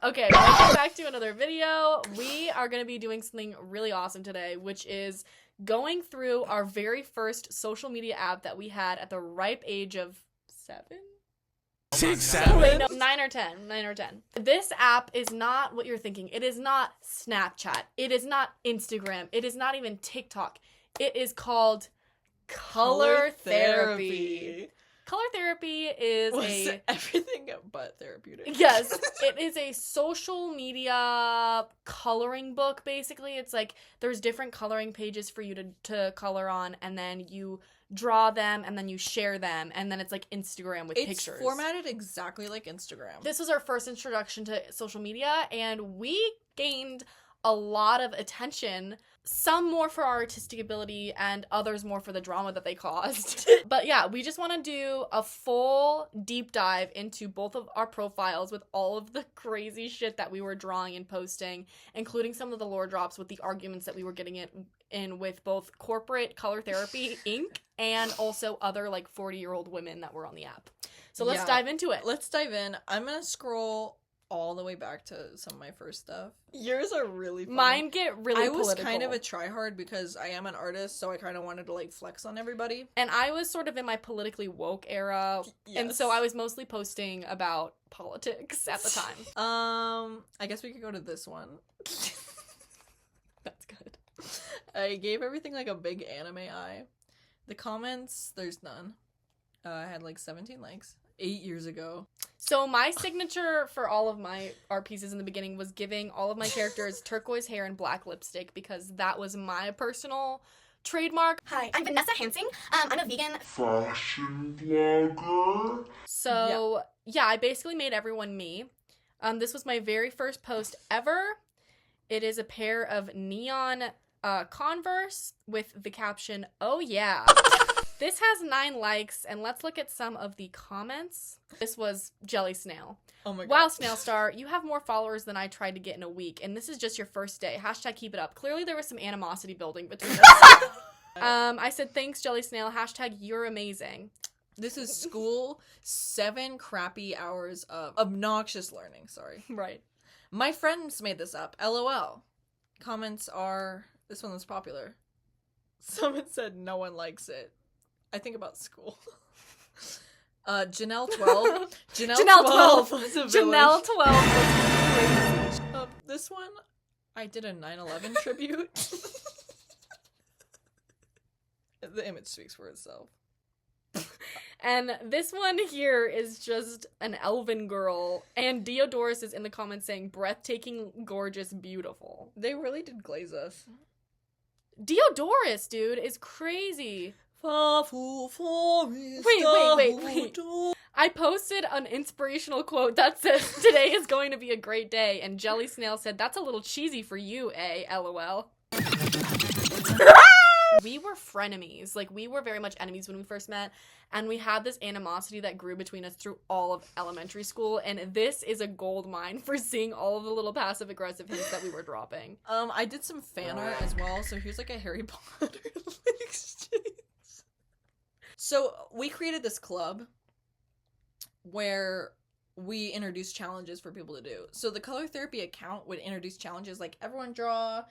Okay, welcome back to another video. We are going to be doing something really awesome today, which is going through our very first social media app that we had at the ripe age of 7? 6, 7? Wait, no, 9 or 10. 9 or 10. This app is not what you're thinking. It is not Snapchat. It is not Instagram. It is not even TikTok. It is called Color Therapy. Color Therapy is everything but therapeutic. Yes, it is a social media coloring book, basically. It's like there's different coloring pages for you to color on, and then you draw them, and then you share them, and then it's like Instagram with pictures. It's formatted exactly like Instagram. This was our first introduction to social media, and we gained a lot of attention, some more for our artistic ability and others more for the drama that they caused. But yeah, we just want to do a full deep dive into both of our profiles with all of the crazy shit that we were drawing and posting, including some of the lore drops with the arguments that we were getting in with both corporate Color Therapy Inc. and also other like 40-year-old women that were on the app. So let's dive into it. Let's dive in. I'm going to scroll all the way back to some of my first stuff. Yours are really funny. Mine get really political. I was kind of a tryhard because I am an artist, so I kind of wanted to like flex on everybody. And I was sort of in my politically woke era, and so I was mostly posting about politics at the time. I guess we could go to this one. That's good. I gave everything like a big anime eye. The comments, there's none. I had like 17 likes 8 years ago. So my signature for all of my art pieces in the beginning was giving all of my characters turquoise hair and black lipstick because that was my personal trademark. Hi, I'm Vanessa Hansing. I'm a vegan fashion blogger. So yeah, I basically made everyone me. This was my very first post ever. It is a pair of neon Converse with the caption, "Oh yeah." This has 9 likes, and let's look at some of the comments. This was jellysnail. Oh my god. Wow, snailstar, you have more followers than I tried to get in a week, and this is just your first day. Hashtag keep it up. Clearly there was some animosity building between us. I said, thanks, jellysnail. Hashtag you're amazing. This is school, 7 crappy hours of obnoxious learning, sorry. Right. My friends made this up, LOL. Comments are, this one was popular. Someone said no one likes it. I think about school. Janelle 12. Janelle 12 was a villain. Janelle 12 was crazy. This one, I did a 9/11 tribute. The image speaks for itself. And this one here is just an elven girl, and Diodorus is in the comments saying, breathtaking, gorgeous, beautiful. They really did glaze us. Diodorus, dude, is crazy. Wait. I posted an inspirational quote that says, today is going to be a great day, and jellysnail said, that's a little cheesy for you, LOL. We were frenemies. Like, we were very much enemies when we first met, and we had this animosity that grew between us through all of elementary school, and this is a gold mine for seeing all of the little passive-aggressive hints that we were dropping. I did some fan art as well, so here's like a Harry Potter exchange. So we created this club where we introduced challenges for people to do. So the Color Therapy account would introduce challenges like everyone draw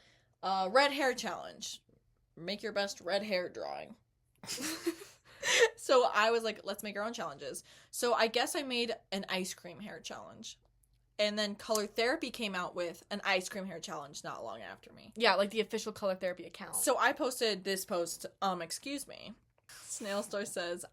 a red hair challenge. Make your best red hair drawing. So I was like, let's make our own challenges. So I guess I made an ice cream hair challenge. And then Color Therapy came out with an ice cream hair challenge not long after me. Yeah, like the official Color Therapy account. So I posted this post, excuse me. Snailstar says,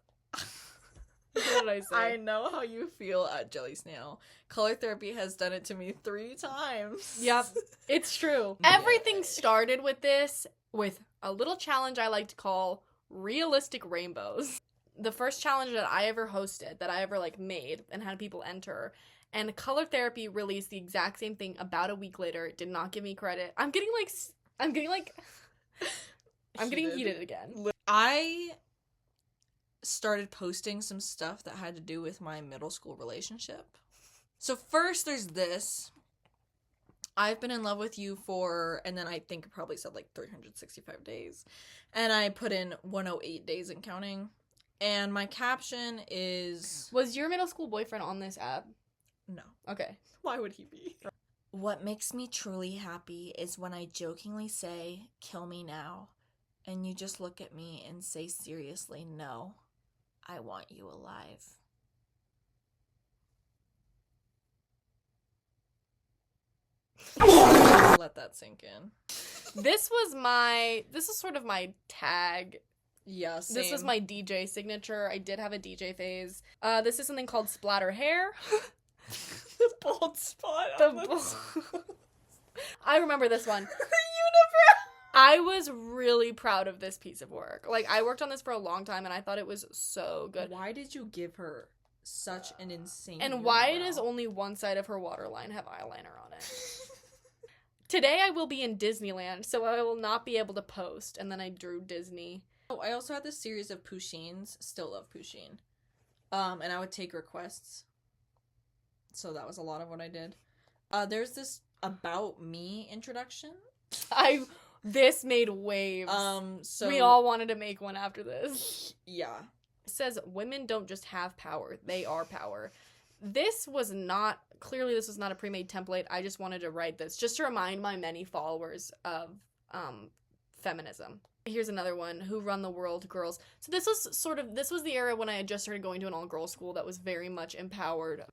what did I say? I know how you feel at jellysnail. Color Therapy has done it to me 3 times. Yep, it's true. Everything started with this, with a little challenge I like to call realistic rainbows. The first challenge that I ever hosted, that I ever like made and had people enter, and Color Therapy released the exact same thing about a week later. It did not give me credit. I'm getting heated again. I started posting some stuff that had to do with my middle school relationship. So first there's this. I've been in love with you for, and then I think it probably said like 365 days. And I put in 108 days and counting. And my caption is... Was your middle school boyfriend on this app? No. Okay. Why would he be? What makes me truly happy is when I jokingly say, kill me now. And you just look at me and say seriously, no, I want you alive. Let that sink in. This was sort of my tag. Yeah, same. This was my DJ signature. I did have a DJ phase. This is something called splatter hair. The bald spot. I remember this one. I was really proud of this piece of work. Like, I worked on this for a long time, and I thought it was so good. Why did you give her such an insane And why does only one side of her waterline have eyeliner on it? Today I will be in Disneyland, so I will not be able to post. And then I drew Disney. Oh, I also had this series of Pushins. Still love Pusheen. And I would take requests. So that was a lot of what I did. There's this About Me introduction. This made waves. So we all wanted to make one after this. Yeah. It says, women don't just have power, they are power. This was not a pre-made template. I just wanted to write this just to remind my many followers of feminism. Here's another one. Who run the world, girls. So this was the era when I had just started going to an all-girls school that was very much empowered.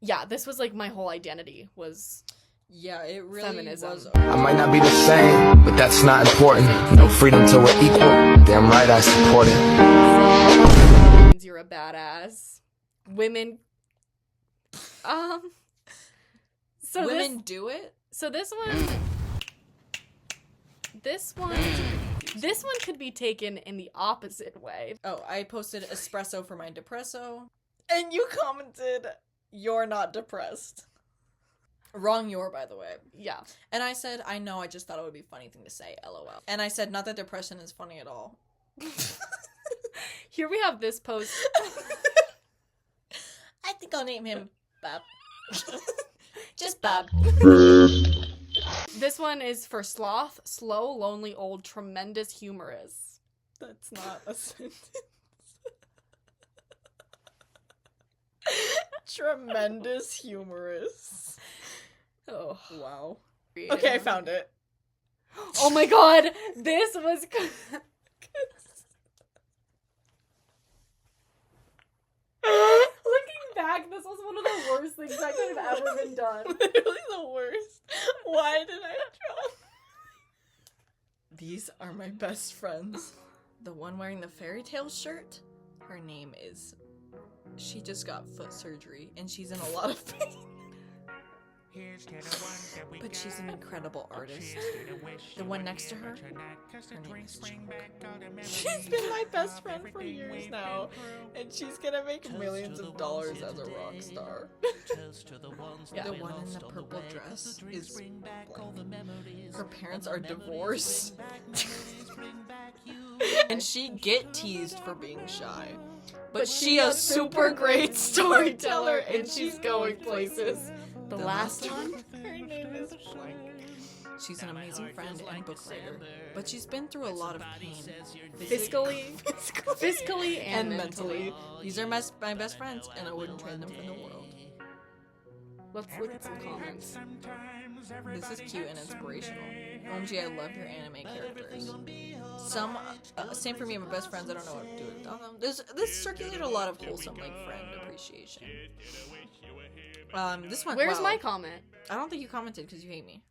Yeah, this was like my whole identity was... Yeah, it really feminism. was. I might not be the same, but that's not important. No freedom till we're equal. Damn right I support it. Means you're a badass. Women. So women do it. So this one could be taken in the opposite way. Oh, I posted espresso for my depresso, and you commented, "You're not depressed." Wrong "you're," by the way. Yeah. And I said, I know, I just thought it would be a funny thing to say, LOL. And I said, not that depression is funny at all. Here we have this post. I think I'll name him Bob. Just Bob. This one is for sloth, slow, lonely, old, tremendous, humorous. That's not a sentence. Tremendous humorous. Oh, Wow. creative. Okay, I found it. Oh my god, this was... Looking back, this was one of the worst things that could have ever been done. Literally the worst. Why did I draw? These are my best friends. The one wearing the fairy tale shirt, her name is... She just got foot surgery, and she's in a lot of pain. But she's an incredible artist. The one next to her name is Choke. She's been my best friend for years now, and she's gonna make millions of dollars as a rock star. The one in the purple dress is blank. Her parents are divorced. And she get teased for being shy. But she a super great storyteller, and she's going places. The last one? Her name is blank. She's an amazing friend and book writer, but she's been through a lot of pain. Physically and mentally. These are my best friends, and I wouldn't trade them for the world. Let's look at some comments. This is cute and inspirational. OMG, I love your anime characters. Same for me and my best friends, I don't know what to do without them. This circulated a lot of wholesome, like, friend appreciation. This one. Where's my comment? I don't think you commented because you hate me.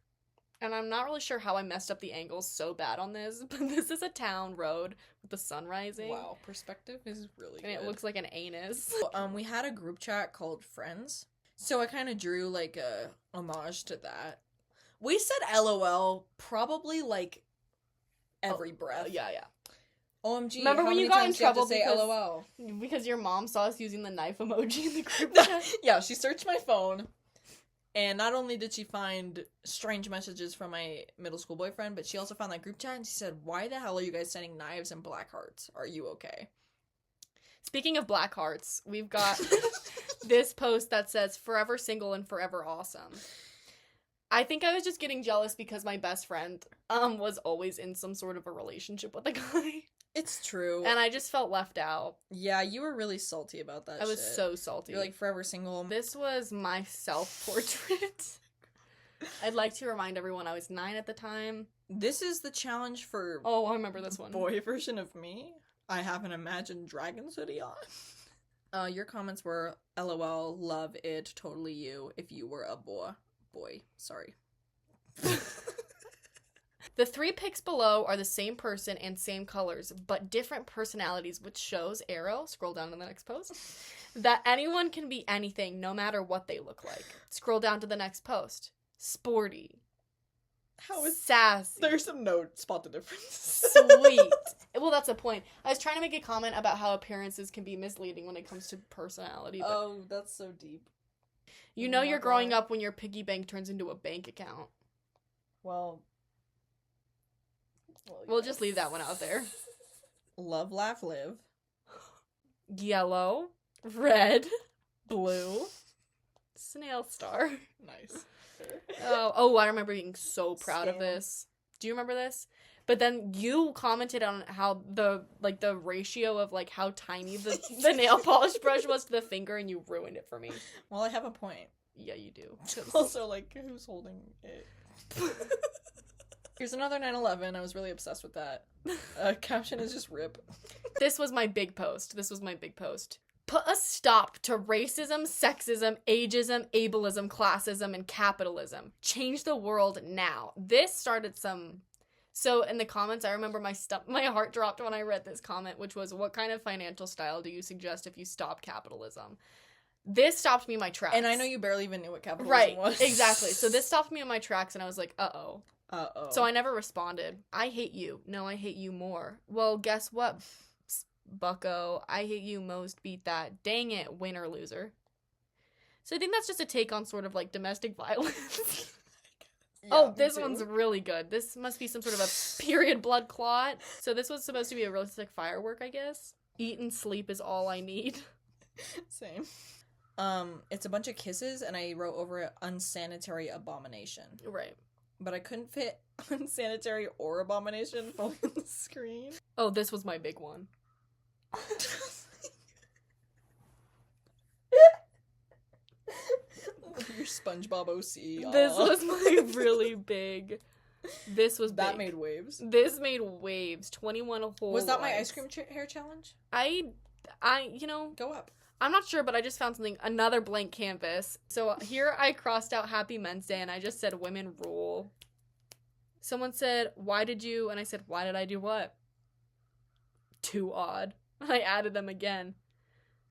And I'm not really sure how I messed up the angles so bad on this, but this is a town road with the sun rising. Wow, perspective is really good. And it looks like an anus. We had a group chat called Friends, so I kind of drew like a homage to that. We said LOL probably like every breath. Yeah. OMG, Remember how when many you got times in do you have trouble to say because- LOL? Because your mom saw us using the knife emoji in the group chat. Yeah, she searched my phone, and not only did she find strange messages from my middle school boyfriend, but she also found that group chat, and she said, "Why the hell are you guys sending knives and black hearts? Are you okay?" Speaking of black hearts, we've got this post that says, "Forever single and forever awesome." I think I was just getting jealous because my best friend was always in some sort of a relationship with a guy. It's true. And I just felt left out. Yeah, you were really salty about that I was shit. so salty. You're like forever single. This was my self-portrait. I'd like to remind everyone I was 9 at the time. This is the challenge for Oh, I remember this one. boy version of me. I have an Imagine Dragons hoodie on. Your comments were, LOL, love it, totally you, if you were a boy. Sorry. The 3 pics below are the same person and same colors, but different personalities, which shows, arrow, scroll down to the next post, that anyone can be anything, no matter what they look like. Scroll down to the next post. Sporty. How is sassy. There's some note spot the difference. Sweet. Well, that's the point. I was trying to make a comment about how appearances can be misleading when it comes to personality. But Oh, that's so deep. you know Oh you're my growing God. up when your piggy bank turns into a bank account. Well, We'll just leave that one out there. Love, laugh, live. Yellow, red, blue, snailstar. Nice. Oh, I remember being so proud of Same. this. Do you remember this? But then you commented on how the ratio of like how tiny the nail polish brush was to the finger, and you ruined it for me. Well, I have a point. Yeah, you do. Also, like, who's holding it? Here's another 9/11. I was really obsessed with that. Caption is just rip. This was my big post. Put a stop to racism, sexism, ageism, ableism, classism, and capitalism. Change the world now. This started some... So in the comments, I remember my heart dropped when I read this comment, which was, what kind of financial style do you suggest if you stop capitalism? This stopped me in my tracks. And I know you barely even knew what capitalism Right, was. exactly. So this stopped me in my tracks, and I was like, uh-oh. Uh-oh. So I never responded. I hate you. No, I hate you more. Well, guess what, bucko? I hate you most. Beat that. Dang it, win or loser. So I think that's just a take on sort of like domestic violence. Yeah, Oh, me this too. one's really good. This must be some sort of a period blood clot. So this was supposed to be a realistic firework, I guess. Eat and sleep is all I need. Same. It's a bunch of kisses, and I wrote over it unsanitary abomination. Right. But I couldn't fit unsanitary or abomination fully on the screen. Oh, this was my big one. Your SpongeBob OC. This aw. was my really big. This was That big. made waves. This made waves. 21 whole Was that my likes. ice cream hair challenge? You know, Go up. I'm not sure, but I just found another blank canvas. So here I crossed out Happy Men's Day and I just said women rule. Someone said, why did you? And I said, why did I do what? Too odd. I added them again.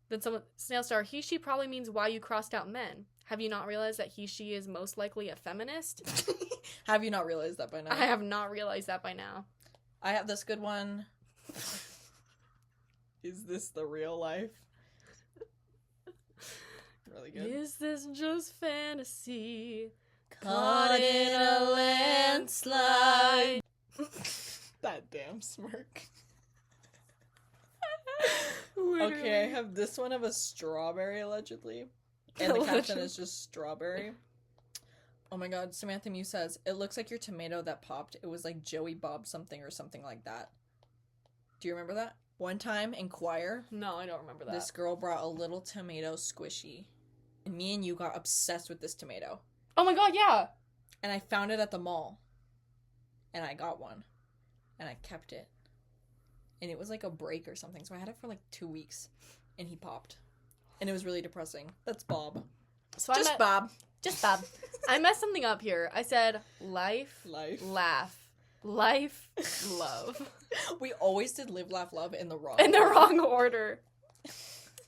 Then someone, Snailstar, he, she probably means why you crossed out men. Have you not realized that he, she is most likely a feminist? Have you not realized that by now? I have not realized that by now. I have this good one. Is this the real life? Really good. Is this just fantasy? Caught in a landslide. That damn smirk. Okay, I have this one of a strawberry, allegedly. And the caption is just strawberry. Oh my god, Samantha Mew says, it looks like your tomato that popped. It was like Joey Bob something or something like that. Do you remember that? One time in choir, No, I don't remember that. this girl brought a little tomato squishy. And me and you got obsessed with this tomato. Oh my god, yeah! And I found it at the mall. And I got one. And I kept it. And it was like a break or something. So I had it for like 2 weeks. And he popped. And it was really depressing. That's Bob. So Just Bob. Just Bob. I messed something up here. I said life, laugh, life, love. We always did live, laugh, love in the wrong In the order. wrong order.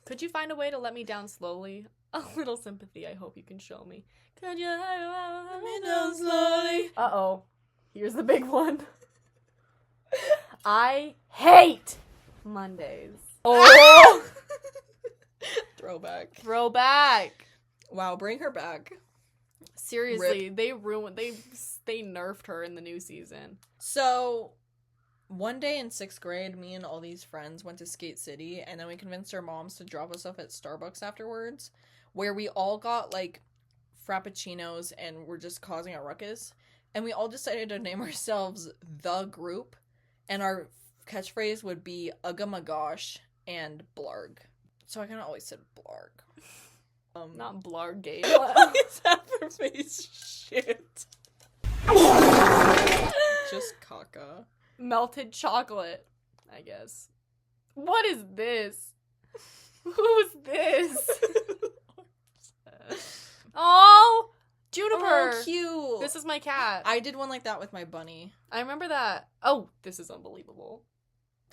Could you find a way to let me down slowly? A little sympathy, I hope you can show me. Could you let me down slowly? Uh-oh. Here's the big one. I hate Mondays. Oh! Throwback. Throwback. Wow, bring her back. Seriously, they nerfed her in the new season. So, one day in 6th grade, me and all these friends went to Skate City, and then we convinced our moms to drop us off at Starbucks afterwards, where we all got, like, frappuccinos and were just causing a ruckus. And we all decided to name ourselves The Group. And our catchphrase would be Ugga my gosh and Blarg. So I kind of always said Blarg. Not Blargate. It's face shit. Just caca. Melted chocolate, I guess. What is this? Who's this? Oh, Juniper. Oh, cute. This is my cat. I did one like that with my bunny. I remember that. Oh, this is unbelievable.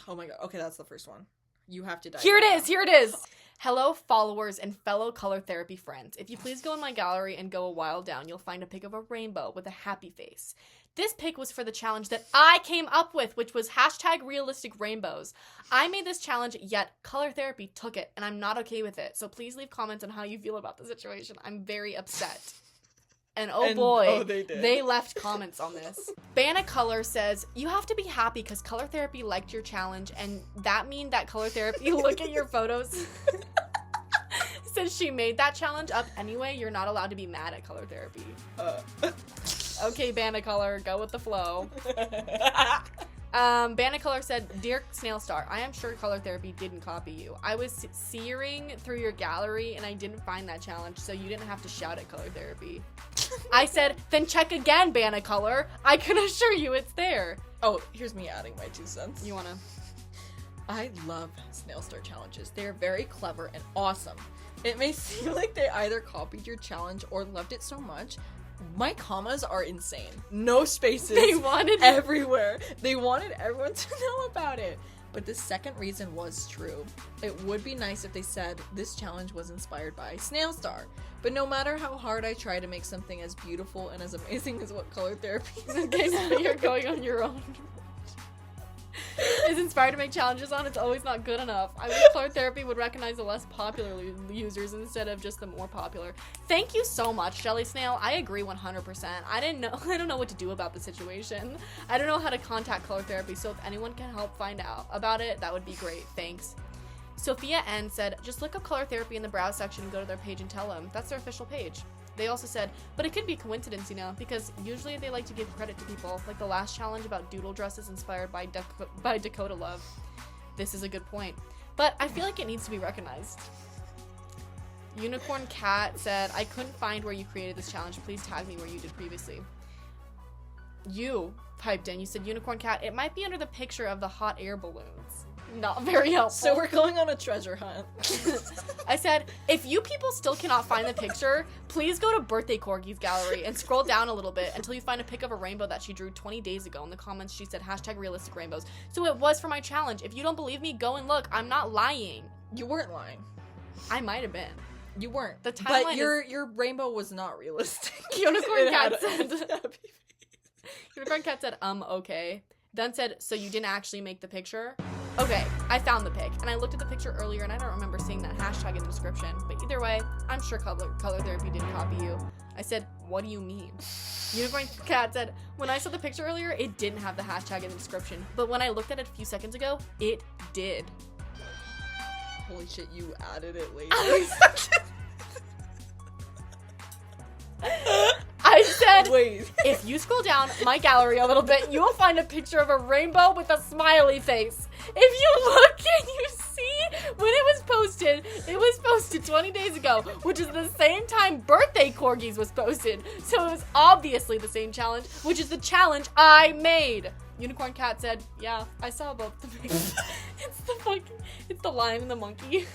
Oh my god. Okay, that's the first one. You have to die. Here it is. Here it is. Hello, followers and fellow color therapy friends. If you please go in my gallery and go a while down, you'll find a pic of a rainbow with a happy face. This pic was for the challenge that I came up with, which was #realisticrainbows. I made this challenge, yet color therapy took it, and I'm not okay with it. So please leave comments on how you feel about the situation. I'm very upset. And boy, they left comments on this. Banna Color says, you have to be happy because color therapy liked your challenge, and that mean that color therapy look at your photos. Since she made that challenge up anyway, you're not allowed to be mad at color therapy. Okay, Banna Color, go with the flow. Banna Color said, dear Snailstar, I am sure color therapy didn't copy you. I was searing through your gallery and I didn't find that challenge, so you didn't have to shout at color therapy. I said, then check again, Banna Color. I can assure you it's there. Oh, here's me adding my 2 cents. You wanna? I love Snailstar challenges. They are very clever and awesome. It may seem like they either copied your challenge or loved it so much. My commas are insane. No spaces. They wanted everywhere. They wanted everyone to know about it. But the second reason was true. It would be nice if they said this challenge was inspired by Snailstar. But no matter how hard I try to make something as beautiful and as amazing as what color therapy is, Okay, so you're going on your own. Is inspired to make challenges on, it's always not good enough. I wish color therapy would recognize the less popular users instead of just the more popular. Thank you so much, jellysnail. I agree 100%. I don't know what to do about the situation. I don't know how to contact color therapy, so if anyone can help find out about it, that would be great. Thanks. Sophia N said, just look up color therapy in the browse section and go to their page and tell them. That's their official page. They also said, but it could be coincidence, you know, because usually they like to give credit to people, like the last challenge about doodle dresses inspired by Dakota Love. This is a good point. But I feel like it needs to be recognized. Unicorn Cat said, I couldn't find where you created this challenge. Please tag me where you did previously. You piped in. You said, Unicorn Cat, it might be under the picture of the hot air balloons. Not very helpful. So we're going on a treasure hunt. I said, if you people still cannot find the picture, please go to Birthday Corgi's gallery and scroll down a little bit until you find a pic of a rainbow that she drew 20 days ago. In the comments, she said, #realisticrainbows. So it was for my challenge. If you don't believe me, go and look. I'm not lying. You weren't lying. I might have been. You weren't. The timeline but your rainbow was not realistic. Unicorn Cat said. Unicorn Cat said, okay. Then said, so you didn't actually make the picture? Okay, I found the pic, and I looked at the picture earlier, and I don't remember seeing that hashtag in the description. But either way, I'm sure color therapy didn't copy you. I said, what do you mean? Unicorn Cat said, when I saw the picture earlier, it didn't have the hashtag in the description. But when I looked at it a few seconds ago, it did. Holy shit, you added it later. I said, wait. If you scroll down my gallery a little bit, you will find a picture of a rainbow with a smiley face. If you look and you see when it was posted 20 days ago, which is the same time Birthday Corgis was posted. So it was obviously the same challenge, which is the challenge I made. Unicorn Cat said, yeah, I saw both the pictures. It's the lion and the monkey.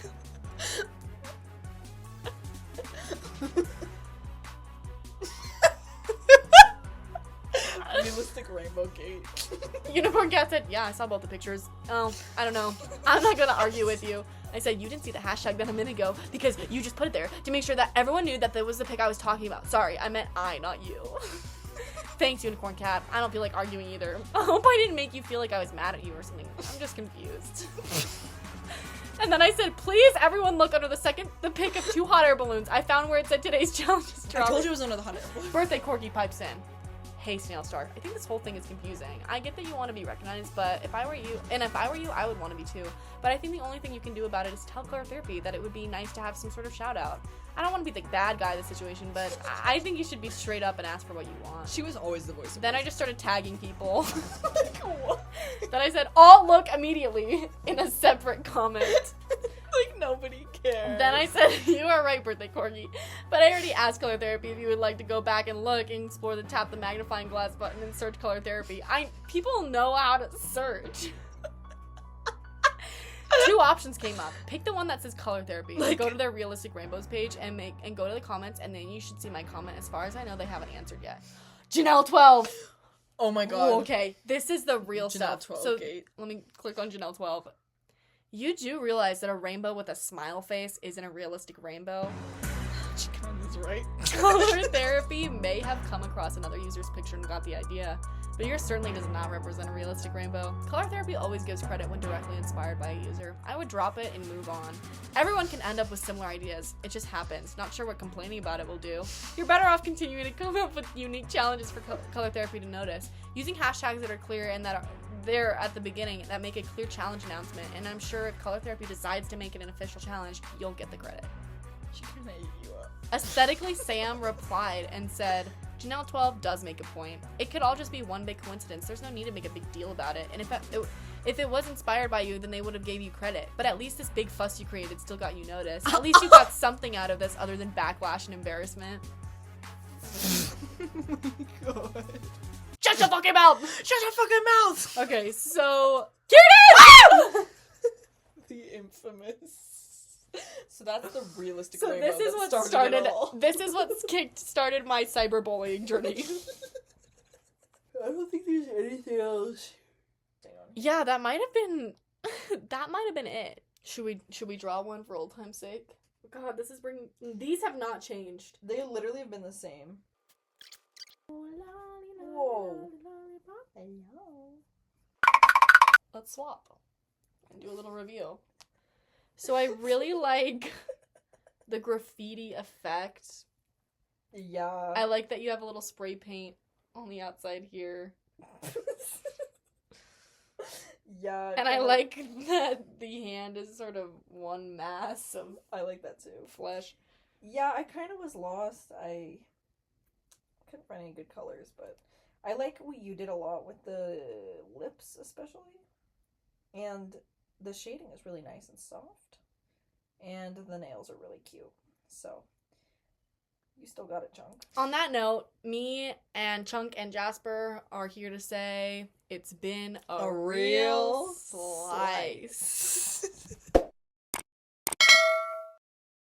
Realistic rainbow gate. Unicorn Cat said, yeah, I saw both the pictures. Oh, I don't know. I'm not gonna argue with you. I said, you didn't see the hashtag that a minute ago because you just put it there to make sure that everyone knew that there was the pic I was talking about. Sorry, I meant I, not you. Thanks, Unicorn Cat. I don't feel like arguing either. I hope I didn't make you feel like I was mad at you or something. I'm just confused. And then I said, please, everyone look under the pic of 2 hot air balloons. I found where it said today's challenge is I told you it was under the hot air balloon. Birthday Corgi pipes in. Hey, Snailstar, I think this whole thing is confusing. I get that you want to be recognized, but if I were you, I would want to be too. But I think the only thing you can do about it is tell Color Therapy that it would be nice to have some sort of shout out. I don't want to be the bad guy in the situation, but I think you should be straight up and ask for what you want. She was always the voice of Then I reason. just started tagging people. Like, what? Then I said, "All look immediately" in a separate comment. Like, nobody cares. Then I said, "You are right, birthday corgi." But I already asked Color Therapy if you would like to go back and look and explore the tap the magnifying glass button and search Color Therapy. People know how to search. 2 options came up. Pick the one that says Color Therapy. Go to their Realistic Rainbows page and go to the comments, and then you should see my comment. As far as I know, they haven't answered yet. Janelle 12. Oh my god. Ooh, okay, this is the real Janelle stuff. 12 So gate. let me click on Janelle 12. You do realize that a rainbow with a smile face isn't a realistic rainbow? She kind of is right. Color Therapy may have come across another user's picture and got the idea, but yours certainly does not represent a realistic rainbow. Color Therapy always gives credit when directly inspired by a user. I would drop it and move on. Everyone can end up with similar ideas. It just happens. Not sure what complaining about it will do. You're better off continuing to come up with unique challenges for Color Therapy to notice. Using hashtags that are clear and that are there at the beginning that make a clear challenge announcement, and I'm sure if Color Therapy decides to make it an official challenge, you'll get the credit. She kind of ate you up. Aesthetically Sam replied and said, Janelle 12 does make a point. It could all just be one big coincidence. There's no need to make a big deal about it. And if it was inspired by you, then they would have gave you credit. But at least this big fuss you created still got you noticed. At least you got something out of this other than backlash and embarrassment. Oh my god. Shut your fucking mouth! Shut your fucking mouth! Okay, so here it is! The infamous. So that's the realistic So rainbow this is that what started it all. this is what started my cyberbullying journey. I don't think there's anything else. Yeah, that might have been it. Should we draw one for old time's sake? God, these have not changed. They literally have been the same. Whoa. Hello. Let's swap and do a little review. So I really like the graffiti effect. Yeah. I like that you have a little spray paint on the outside here. Yeah. And I like that the hand is sort of one mass of I like that too. flesh. Yeah, I kind of was lost. I couldn't find any good colors, but I like what you did a lot with the lips, especially. And the shading is really nice and soft. And the nails are really cute. So, you still got it, Chunk. On that note, me and Chunk and Jasper are here to say it's been a real slice.